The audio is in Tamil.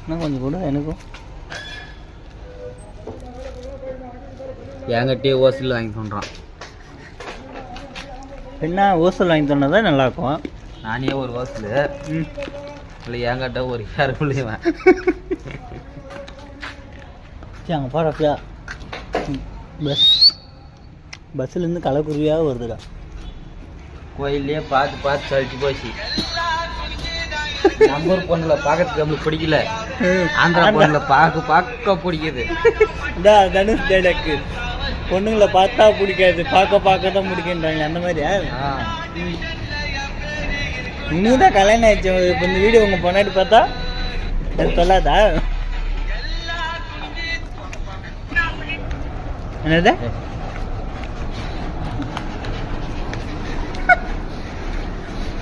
இன்னும் கொஞ்சம் கூட எனக்கும் என்கிட்டயே ஓசல் வாங்கி சொல்கிறான். என்ன ஓசல் வாங்கி தோணுதான் நல்லாயிருக்கும். நானே ஒரு ஓசல் இல்லை என்கிட்ட ஒரு யாருக்குள்ளேயுவேன். சரி அங்கே பாடப்பியா பஸ்ஸுலேருந்து களைக்குருவியாக வருதுடா. கோயிலே பார்த்து சளிச்சு போச்சு. நம்பூர் பொண்ணுல பார்க்கறதுக்கு நம்மளுக்கு பிடிக்கல, ஆந்திரா பொண்ணுல பார்க்க பிடிக்குது. தனுஷ் டைலாக்கு பொண்ணுங்களை பார்த்தா பிடிக்காது, பார்க்க தான் பிடிக்குன்றாங்க. அந்த மாதிரியா இன்னும் தான் கல்யாணம் ஆயிடுச்சு. இப்போ இந்த வீடியோ உங்கள் பொண்ணாடி பார்த்தா அது சொல்லாதா? என்னது